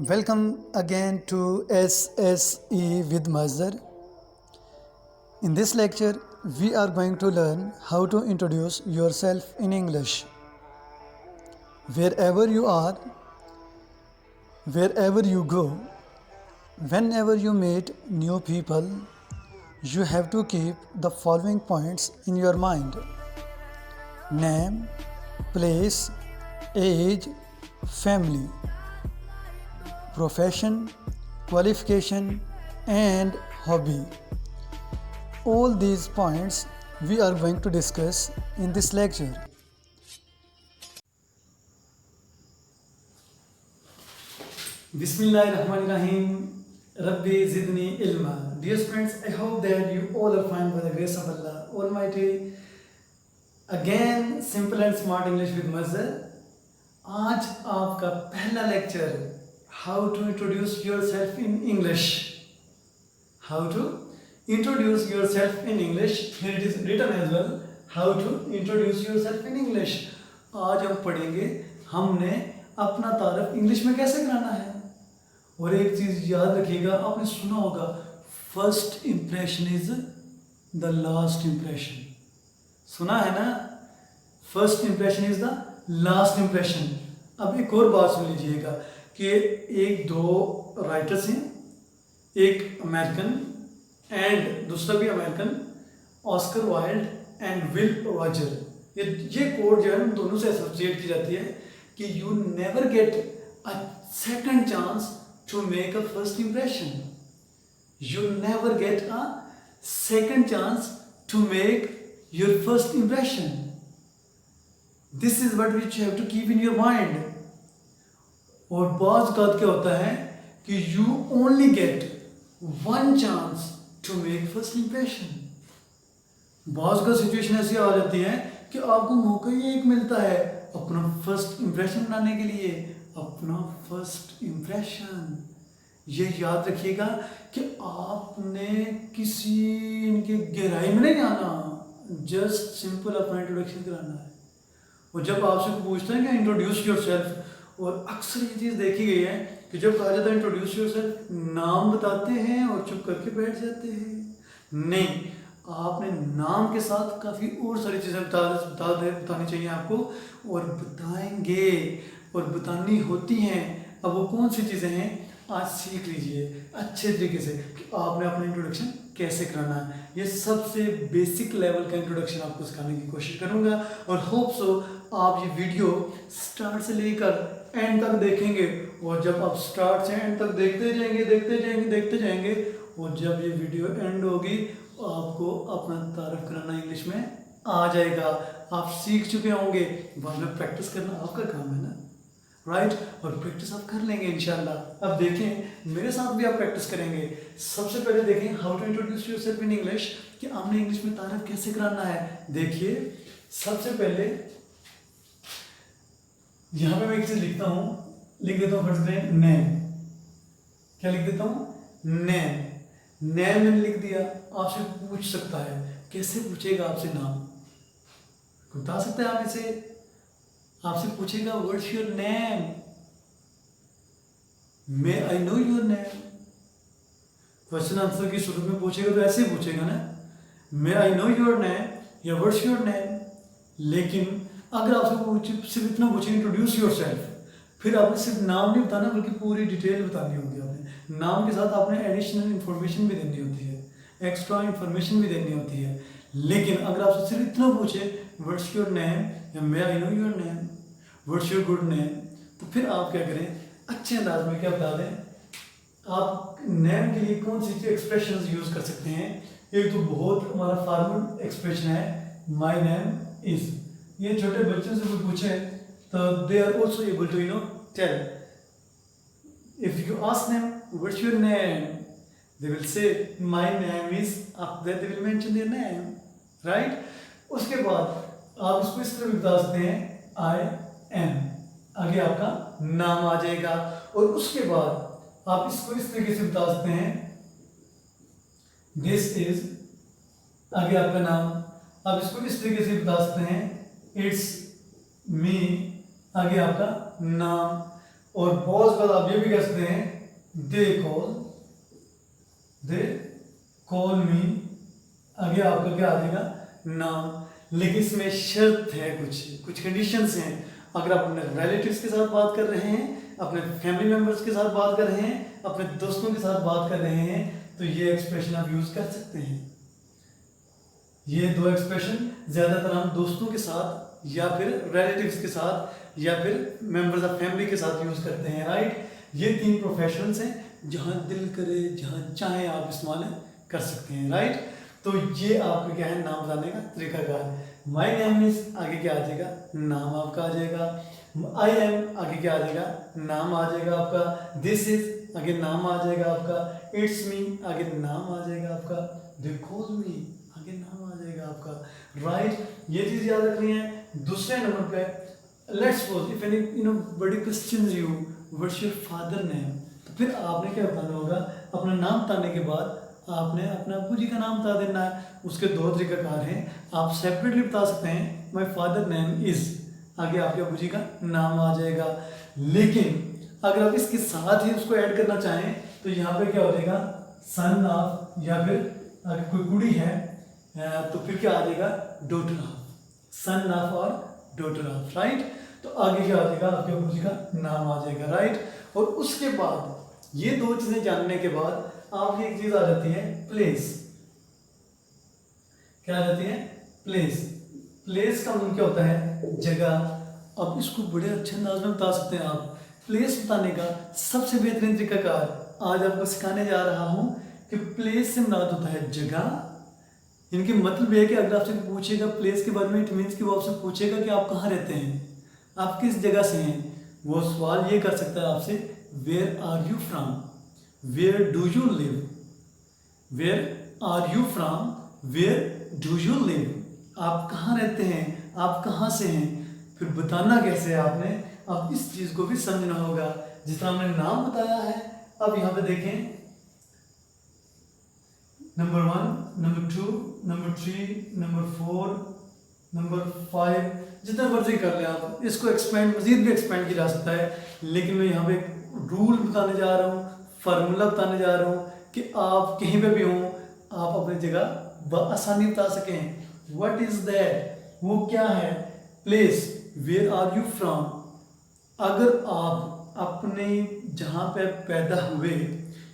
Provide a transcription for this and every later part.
Welcome again to SSE with Mazhar. In this lecture, we are going to learn how to introduce yourself in English. Wherever you are, wherever you go, whenever you meet new people, you have to keep the following points in your mind: name, place, age, family, profession, qualification, and hobby. All these points we are going to discuss in this lecture. Bismillahirrahmanirrahim. Rabbi zidni ilma. Dear friends, I hope that you all are fine by the grace of Allah Almighty. Again, simple and smart English with Mazhar. आज आपका पहला lecture how to introduce yourself in English. How to introduce yourself in English. Here it is written as well, how to introduce yourself in English. आज हम पढ़ेंगे हमने अपना तारफ English में कैसे कराना है. और एक चीज़ याद रखिएगा, आपने सुना होगा, first impression is the last impression. सुना है ना, first impression is the last impression. अब एक और बात सुन लीजिएगा कि एक दो राइटर्स हैं, एक अमेरिकन एंड दूसरा भी American, Oscar Wilde and will Roger. ये कोड जो है उन दोनों से एसोसिएट की जाती है कि you never get a second chance to make a first impression. You never get a second chance to make your first impression. This is what which you have to keep in your mind. और बात क्या होता है कि you only get one chance to make first impression. बहुत का situation ऐसी आ जाती है कि आपको मौका ही एक मिलता है अपना फर्स्ट इंप्रेशन बनाने के लिए. अपना फर्स्ट इंप्रेशन, ये याद रखिएगा कि आपने किसी इनके गहराई में नहीं आना, जस्ट सिंपल अपना इंट्रोडक्शन कराना है. और जब आपसे पूछते हैं कि इंट्रोड्यूस योरसेल्फ, और अक्सर ये चीज़ देखी गई है कि जब कहा जाता है इंट्रोड्यूस योरसेल्फ, नाम बताते हैं और चुप करके बैठ जाते हैं. नहीं, आपने नाम के साथ काफ़ी और सारी चीज़ें बतानी चाहिए आपको, और बताएंगे और बतानी होती हैं. अब वो कौन सी चीज़ें हैं, आज सीख लीजिए अच्छे तरीके से कि आपने अपना इंट्रोडक्शन कैसे कराना है. ये सबसे बेसिक लेवल का इंट्रोडक्शन आपको सिखाने की कोशिश करूँगा, और होप सो आप ये वीडियो स्टार्ट से लेकर एंड तक देखेंगे. और जब आप स्टार्ट से एंड तक देखते जाएंगे, और जब ये वीडियो एंड होगी आपको अपना तारीफ कराना इंग्लिश में आ जाएगा. आप सीख चुके होंगे, बाद में प्रैक्टिस करना आपका काम है ना, राइट. और प्रैक्टिस आप कर लेंगे इंशाल्लाह. अब देखें, मेरे साथ भी आप प्रैक्टिस करेंगे. सबसे पहले देखें how to introduce yourself in English, कि आपने इंग्लिश में तारीफ कैसे कराना है. देखिए, सबसे पहले यहाँ पे मैं एक चीज लिख देता हूँ फर्स्ट में नेम. क्या लिख देता हूँ, नेम. नेम मैंने लिख दिया. आपसे पूछ सकता है, कैसे पूछेगा आपसे नाम, बता सकते हैं आप इसे. आपसे पूछेगा what's your name, may I know your name. Question answer की शुरू में पूछेगा तो ऐसे ही पूछेगा ना, मे आई नो योर नेम या व्हाट्स योर नेम. लेकिन अगर आपसे सिर्फ इतना पूछे इंट्रोड्यूस योरसेल्फ, फिर आपने सिर्फ नाम नहीं बताना बल्कि पूरी डिटेल बतानी होगी. आपने नाम के साथ आपने एडिशनल इन्फॉर्मेशन भी देनी होती है, एक्स्ट्रा इन्फॉर्मेशन भी देनी होती है. लेकिन अगर आपसे सिर्फ इतना पूछे व्हाट्स योर नेम या may I know your name, what's your good name, तो फिर आप क्या करें, अच्छे अंदाज में क्या बता दें. आप नेम के लिए कौन सी एक्सप्रेशन यूज कर सकते हैं. एक तो बहुत हमारा फॉर्मल एक्सप्रेशन है, माई नेम इज. ये छोटे बच्चों से कोई पूछे तो they are also able to tell. If you ask them what's your name, they will say my name is, after that they will mention their name, right. उसके बाद आप इसको इस तरह बता सकते हैं, आई एम, आगे आपका नाम आ जाएगा. और उसके बाद आप इसको इस तरीके से बता सकते हैं, दिस इज, आगे आपका नाम. आप इसको इस तरीके से बता सकते हैं, इट्स मी, आगे आपका नाम. और बॉस बाद आप ये भी कह सकते हैं दे कॉल मी, आगे आपका क्या आ जाएगा नाम। लेकिन इसमें शर्त है, कुछ कंडीशंस हैं। अगर आप अपने रिलेटिव्स के साथ बात कर रहे हैं, अपने फैमिली मेम्बर्स के साथ बात कर रहे हैं, अपने दोस्तों के साथ बात कर रहे हैं, तो ये एक्सप्रेशन आप यूज कर सकते हैं। ये दो एक्सप्रेशन ज़्यादातर हम दोस्तों के साथ या फिर रिलेटिव्स के साथ या फिर मेंबर्स ऑफ फैमिली के साथ यूज़ करते हैं, राइट। ये 3 प्रोफेशंस हैं, जहाँ दिल करे जहाँ चाहे आप इस्तेमाल कर सकते हैं, राइट। तो ये आपका क्या है नाम बताने का तरीकाकार। माई नेम इज आगे क्या आ जाएगा नाम आपका आ जाएगा। आई एम आगे क्या आ जाएगा नाम आ जाएगा आपका। दिस इज आगे नाम आ जाएगा आपका। इट्स मी आगे नाम आ जाएगा आपका। दे कॉल मी आगे नाम आ जाएगा आपका, राइट। ये चीज़ याद रखनी है। दूसरे नंबर पे लेट्स सपोज इफ एनी बड़ी question you what's your father name, तो फिर आपने क्या बताना होगा, अपना नाम बताने के बाद आपने अपने अब्बू जी का नाम बता देना है। उसके 2 तरीकाकार हैं, आप सेपरेटली बता सकते हैं माई फादर नेम इज, आगे आपके अब्बू जी का नाम आ जाएगा। लेकिन अगर आप इसके साथ ही उसको ऐड करना चाहें तो यहाँ पे क्या हो जाएगा सन ऑफ, या फिर अगर कोई कुड़ी है तो फिर क्या आ जाएगा डॉटर ऑफ, सन ऑफ और डॉटर ऑफ, राइट। तो आगे क्या आ जाएगा आपके अब्बू जी का नाम आ जाएगा, राइट। और उसके बाद ये 2 चीजें जानने के बाद आपकी एक चीज आ जाती है प्लेस। क्या आ जाती है प्लेस। प्लेस का मतलब क्या होता है जगह। अब इसको बड़े अच्छे अंदाज में बता सकते हैं आप। प्लेस बताने का सबसे बेहतरीन तरीकाकार आज आपको सिखाने जा रहा हूं कि प्लेस से मुराद होता है जगह। इनके मतलब यह है कि अगर आपसे पूछेगा प्लेस के बारे में, इट मीन्स कि वो आपसे पूछेगा कि आप कहाँ रहते हैं, आप किस जगह से हैं। वो सवाल ये कर सकता है आपसे where are you from, where do you live, where are you from, where do you live. आप कहाँ रहते हैं, आप कहाँ से हैं, फिर बताना कैसे है आपने। अब इस चीज़ को भी समझना होगा। जिस तरह हमने नाम बताया है, अब यहाँ पे देखें number 1, number 2, number 3, number 4, number 5, जितना मर्जी कर ले आप। इसको एक्सपेंड मजीद भी एक्सपेंड किया जा सकता है, लेकिन मैं यहाँ पे रूल बताने जा रहा हूँ, फार्मूला बताने जा रहा हूँ कि आप कहीं पे भी हों आप अपनी जगह आसानी बता सकें। व्हाट इज दैट, वो क्या है। Place, where are you from. अगर आप अपने जहाँ पे पैदा हुए,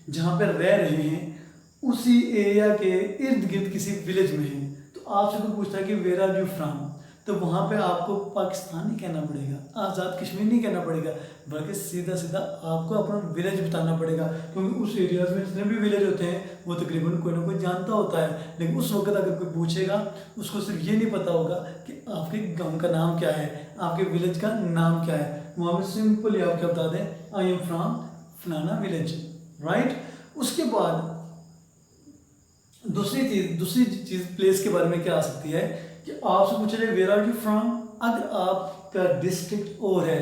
जहाँ पे रह रहे हैं, उसी एरिया के इर्द गिर्द किसी विलेज में हैं, तो आपसे कोई पूछता है कि वेयर आर यू फ्रॉम, तो वहाँ पे आपको पाकिस्तान नहीं कहना पड़ेगा, आज़ाद कश्मीर नहीं कहना पड़ेगा, बल्कि सीधा सीधा आपको अपना विलेज बताना पड़ेगा। क्योंकि उस एरियाज में जितने भी विलेज होते हैं वो तकरीबन कोई ना कोई जानता होता है। लेकिन उस वक्त अगर कोई पूछेगा उसको सिर्फ ये नहीं पता होगा कि आपके गाँव का नाम क्या है, आपके विलेज का नाम क्या है। वहाँ में सिंपली आप क्या बता दें आई एम फ्रॉम फलाना विलेज, राइट। उसके बाद दूसरी चीज़ प्लेस के बारे में क्या आ सकती है कि आपसे पूछा जाए वेयर आर यू फ्रॉम। अगर आपका डिस्ट्रिक्ट और है,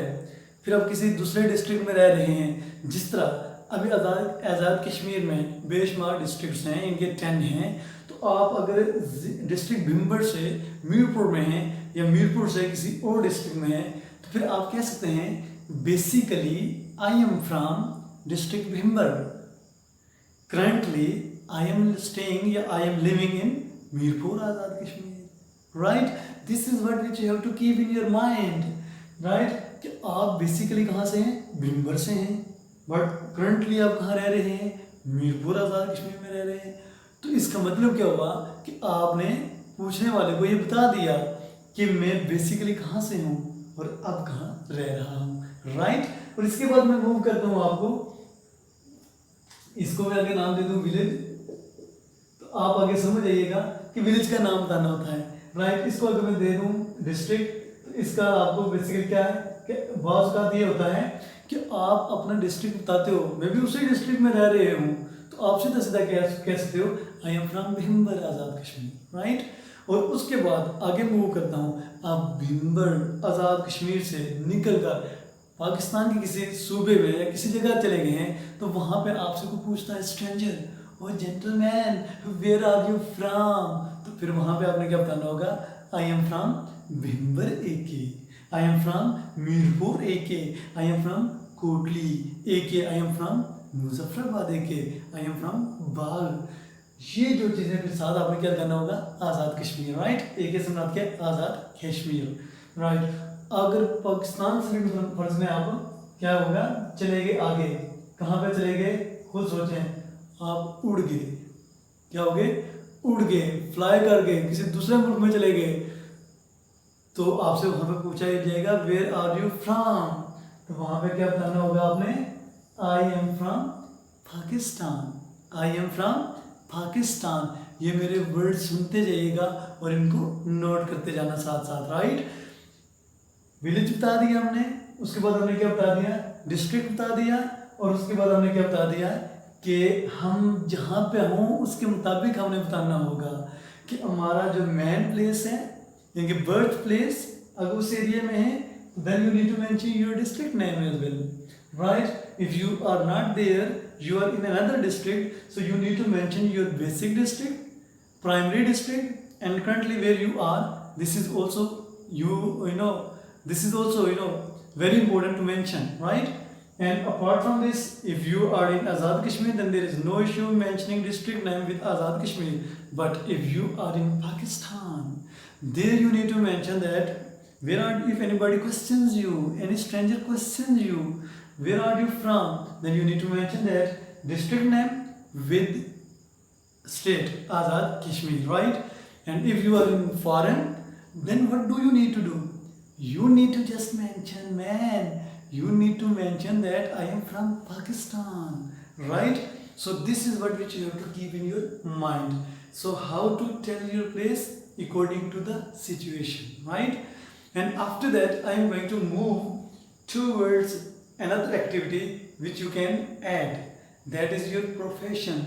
फिर आप किसी दूसरे डिस्ट्रिक्ट में रह रहे हैं, जिस तरह अभी आज़ाद कश्मीर में बेशुमार डिस्ट्रिक्ट्स हैं, इनके 10 हैं। तो आप अगर डिस्ट्रिक्ट भिम्बर से मीरपुर में हैं या मीरपुर से किसी और डिस्ट्रिक्ट में हैं, तो फिर आप कह सकते हैं basically I am from district Bhimber, currently I am staying या I am living in Mirpur Azad Kashmir, right. This is what which you have to keep in your mind, right, कि आप बेसिकली कहाँ से हैं, भिम्बर से हैं, बट करंटली आप कहाँ रह रहे हैं, मीरपुर आज़ाद कश्मीर में रह रहे हैं। तो इसका मतलब क्या हुआ कि आपने पूछने वाले को ये बता दिया कि मैं बेसिकली कहाँ से हूँ और अब कहाँ रह रहा हूँ, राइट। और इसके बाद मैं मूव करता हूँ आपको, इसको मैं आगे नाम दे दूँ विलेज, तो आप आगे समझ जाइएगा कि विलेज का नाम बताना होता है, राइट। इसको अगर मैं दे दूँ डिस्ट्रिक्ट, तो इसका आपको बेसिकली क्या है कि बात का ये होता है कि आप अपना डिस्ट्रिक्ट बताते हो, मैं भी उसी डिस्ट्रिक्ट में रह रहे हूँ, तो आप सीधा सीधा कह सकते हो आई am from Bhimber Azad Kashmir, right. और उसके बाद आगे मूव करता हूँ, आप भिम्बर आज़ाद कश्मीर से निकल कर पाकिस्तान के किसी सूबे में या किसी जगह चले गए हैं, तो वहाँ पे आपसे कोई पूछता है stranger O gentleman where are you from, तो फिर वहाँ पे आपने क्या बताना होगा I am from Bhimber AK, I am from Mirpur AK, I am from Kotli, A K I am from Muzaffarabad, A K I am from बाग। ये जो चीज़ें फिर साथ आपने क्या करना होगा, आज़ाद कश्मीर, राइट। ए के से मुराद क्या है, आज़ाद कश्मीर, राइट। अगर पाकिस्तान से भी फर्ज में आप क्या होगा, चले गए आगे, कहाँ पे चले गए, खुद सोचें, आप उड़ गए, क्या हो गए, उड़ गए, फ्लाई कर गए, किसी दूसरे मुल्क में चले गए, तो आपसे वहाँ पे पूछा जाएगा वेयर आर यू फ्रॉम, तो वहाँ पे क्या बताना होगा आपने, आई am from Pakistan, I am from Pakistan. ये मेरे वर्ड सुनते जाइएगा और इनको नोट करते जाना साथ साथ, राइट। विलेज बता दिया हमने, उसके बाद हमने क्या बता दिया, डिस्ट्रिक्ट बता दिया, और उसके बाद हमने क्या बता दिया कि हम जहाँ पे हों उसके मुताबिक हमने बताना होगा कि हमारा जो मेन प्लेस है यानी कि बर्थ प्लेस अगर उस एरिया में है, then you need to mention your district name as well, right. If you are not there, you are in another district, so you need to mention your basic district, primary district, and currently where you are. This is also this is also very important to mention, right? And apart from this, if you are in Azad Kashmir, then there is no issue mentioning district name with Azad Kashmir. But if you are in Pakistan, there you need to mention that if anybody questions you, any stranger questions you, where are you from, then you need to mention that district name with state Azad Kashmir, right? And if you are in foreign, then what do you need to do? You need to just mention, man, you need to mention that I am from Pakistan, right? So this is what which you have to keep in your mind. So how to tell your place according to the situation, right? And after that I am going to move towards another activity which you can add, that is your profession.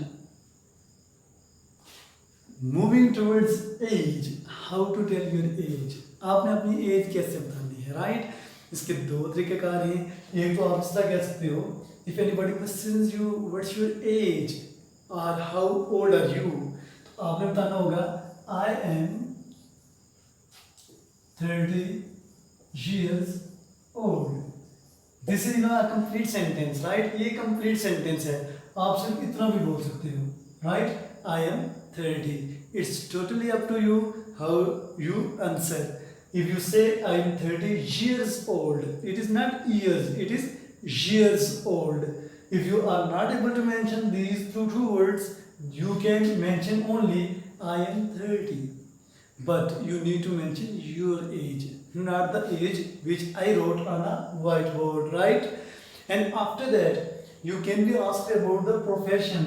Moving towards age, how to tell your age, आपने अपनी as कैसे बतानी है, right. इसके दो तरीकेकार हैं। एक तो आप इसका कह सकते हो, if anybody questions you what's your age और हाउ ओल्ड आर यू, तो आपने बताना होगा I am 30 years old. This is a complete sentence, right. ये कंप्लीट सेंटेंस है, आप सिर्फ इतना भी बोल सकते हो, right. I am 30. It's totally up to you how you answer. If you say I am 30 years old, it is not years, it is years old. If you are not able to mention these two words, you can mention only I am 30. But you need to mention your age, not the age which I wrote on a whiteboard, right? And after that, you can be asked about the profession.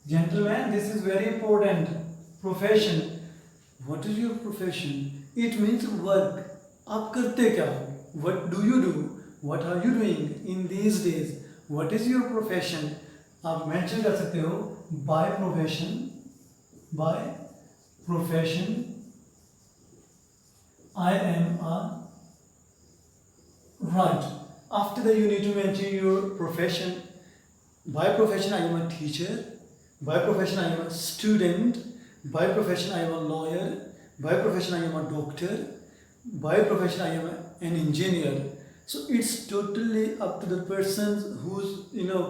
Gentlemen, this is very important. Profession. What is your profession? It means work. आप करते क्या हो? What do you do? What are you doing in these days? What is your profession? आप mention कर सकते हो by profession. By profession, I am a, right. After that you need to mention your profession. By profession I am a teacher. By profession I am a student. By profession I am a lawyer. By profession I am a doctor. By profession I am an engineer. So it's totally up to the person whose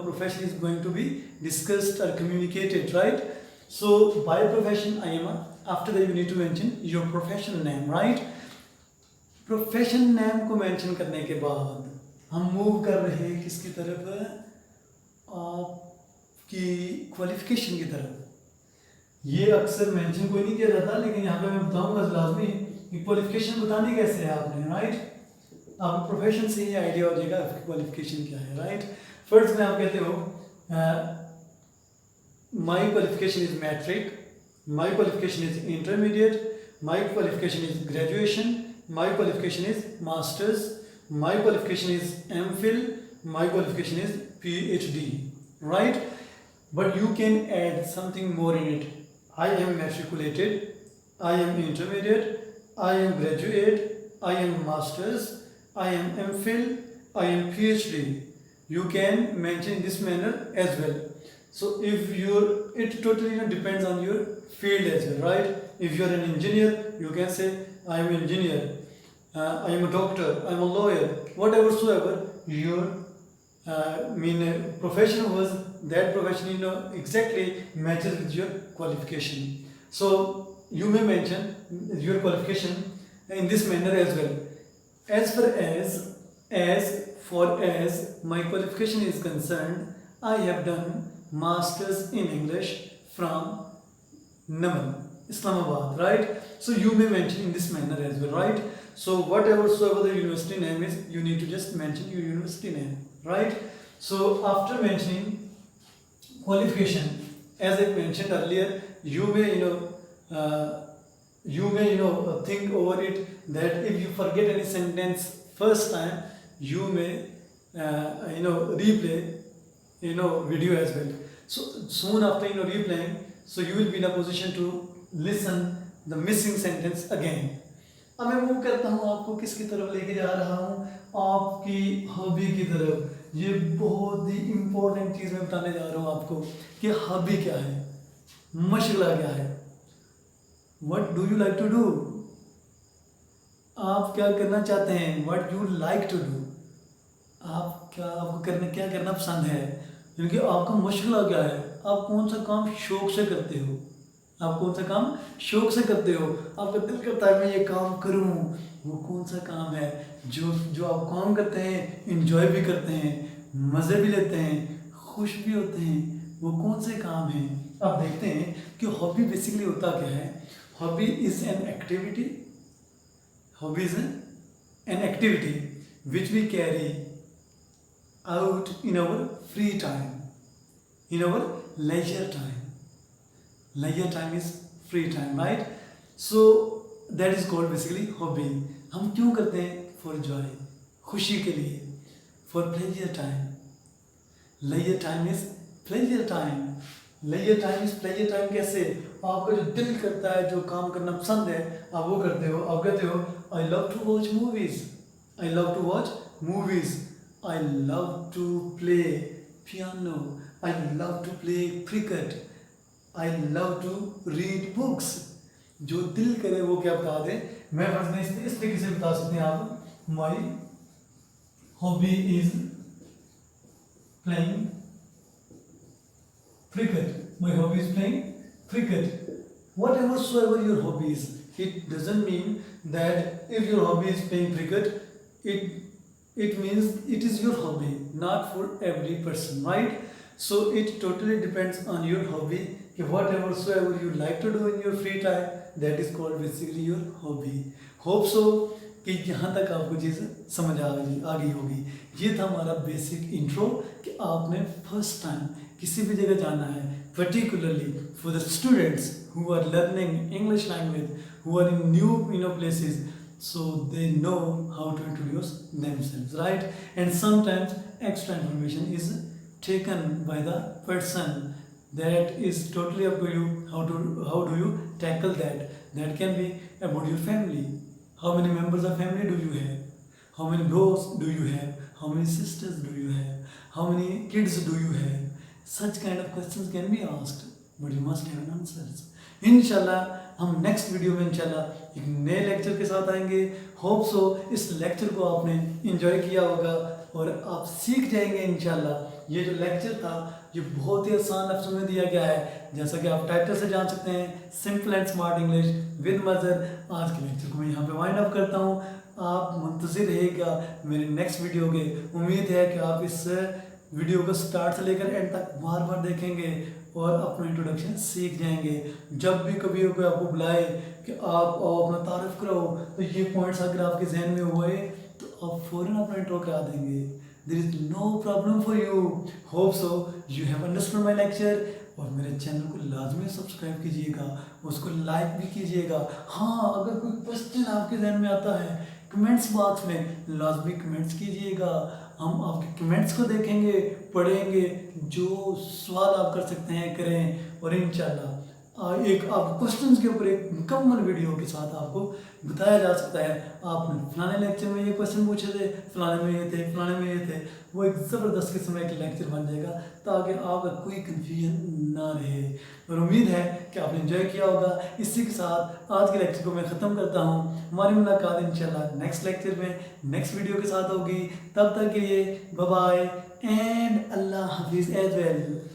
profession is going to be discussed or communicated, right? So by profession I am a, after that you need to mention your professional name, right? Profession name को mention करने के बाद हम move कर रहे हैं किसकी तरफ, आपकी qualification की तरफ। ये अक्सर mention कोई नहीं किया जाता, लेकिन यहाँ पे मैं बताऊँगा लाजमी कि qualification बतानी कैसे है आपने, right? आपको प्रोफेशन से ही आइडिया हो जाएगा आपकी क्वालिफिकेशन क्या है, राइट। फर्स्ट में आप कहते हो my qualification is matric, my qualification is intermediate, my qualification is graduation, my qualification is masters, my qualification is MPhil, my qualification is PhD, right? But you can add something more in it. I am matriculated, I am intermediate, I am graduate, I am masters, I am MPhil, I am PhD. You can mention in this manner as well. So if it totally depends on your field as well, right? If you are an engineer, you can say I am an engineer, I am a doctor, I am a lawyer, whatever soever your profession was that profession exactly matches with your qualification. So you may mention your qualification in this manner as well. As my qualification is concerned, I have done masters in English from Naman, Islamabad, right? So you may mention in this manner as well, right? So whatever the university name is, you need to just mention your university name, right? So after mentioning qualification, as I mentioned earlier, you may think over it that if you forget any sentence first time, you may replay video as well. So soon after replaying, so you will be in a position to listen the missing sentence again. अब मैं move करता हूँ, आपको किसकी तरफ लेके जा रहा हूँ, आपकी हॉबी की तरफ. ये बहुत ही इम्पोर्टेंट चीज़ मैं बताने जा रहा हूँ आपको कि हॉबी क्या है, मशगला क्या है. What do you like to do? आप क्या करना चाहते हैं? What you like to do? आपको क्या करना पसंद है, क्योंकि आपका मशगला क्या है, आप कौन सा काम शौक से करते हो, आपका दिल करता है मैं ये काम करूं. वो कौन सा काम है जो आप काम करते हैं, इंजॉय भी करते हैं, मज़े भी लेते हैं, खुश भी होते हैं, वो कौन से काम हैं. आप देखते हैं कि हॉबी बेसिकली होता क्या है. Hobby is an activity which we carry out in our free time, in our leisure time. Leisure time is free time, right? So that is called basically hobby. हम क्यों करते हैं? For joy, खुशी के लिए. For pleasure time. Leisure time is pleasure time. Leisure time is pleasure time कैसे? आपका जो दिल करता है, जो काम करना पसंद है, आप वो करते हो. आप कहते हो I love to watch movies. I love to play piano. I love to play cricket. I love to read books. जो दिल करे वो क्या बता दे. मैं इस तरीके से बता सकते हैं आप. My hobby is playing cricket. Whatever soever your hobby is, it doesn't mean that if your hobby is playing cricket, it means it is your hobby, not for every person, right? So it totally depends on your hobby. Whatever soever you like to do in your free time, that is called basically your hobby. Hope so कि यहाँ तक आपको चीज़ समझ आ गई होगी. ये था हमारा बेसिक इंट्रो कि आपने फर्स्ट टाइम किसी भी जगह जाना है, particularly for the students who are learning English language, who are in new places, so they know how to introduce themselves, right? And sometimes extra information is taken by the person. That is totally up to you. How do you tackle that? That can be about your family. How many members of family do you have? How many bros do you have? How many sisters do you have? How many kids do you have? Such kind of questions can be asked, but you must have answers. इंशाल्लाह हम next video में इंशाल्लाह एक नए lecture के साथ आएंगे. Hope so इस लेक्चर को आपने इंजॉय किया होगा और आप सीख जाएंगे इंशाल्लाह. ये जो लेक्चर था ये बहुत ही आसान लफ्ज़ों में दिया गया है, जैसा कि आप टाइटल से जान सकते हैं, simple and smart English with Mazhar. आज के लेक्चर को मैं यहाँ पे वाइंड अप करता हूँ. आप मुंतज़िर रहिएगा मेरे नेक्स्ट वीडियो के. उम्मीद है कि आप इस वीडियो को स्टार्ट से लेकर एंड तक बार बार देखेंगे और अपना इंट्रोडक्शन सीख जाएंगे. जब भी कभी कोई आपको बुलाए कि आप अपना तारीफ़ करो, तो ये पॉइंट्स अगर आपके जहन में हुए तो आप फ़ौरन अपना इंट्रो करा देंगे. There is no problem for you. Hope so you have understood my lecture. और मेरे चैनल को लाजमी सब्सक्राइब कीजिएगा, उसको लाइक भी कीजिएगा. हाँ, अगर कोई क्वेश्चन आपके जहन में आता है कमेंट्स बॉक्स में लाजमी कमेंट्स कीजिएगा. हम आपके कमेंट्स को देखेंगे, पढ़ेंगे, जो सवाल आप कर सकते हैं करें. और इंशाल्लाह एक आप क्वेश्चंस के ऊपर एक मुकम्मल वीडियो के साथ आपको बताया जा सकता है। आपने फलाने लेक्चर में ये क्वेश्चन पूछे थे, फलाने में ये थे, फलाने में ये थे। वो एक ज़बरदस्त किस्म का एक लेक्चर बन जाएगा ताकि आपका कोई कन्फ्यूजन ना रहे। और उम्मीद है कि आपने एंजॉय किया होगा। इसी के साथ आज के लेक्चर को मैं ख़त्म करता हूँ। हमारी मुलाकात इंशाल्लाह नेक्स्ट लेक्चर में नेक्स्ट वीडियो के साथ होगी। तब तक के लिए बाय बाय एंड अल्लाह हाफिज़ एज वेल।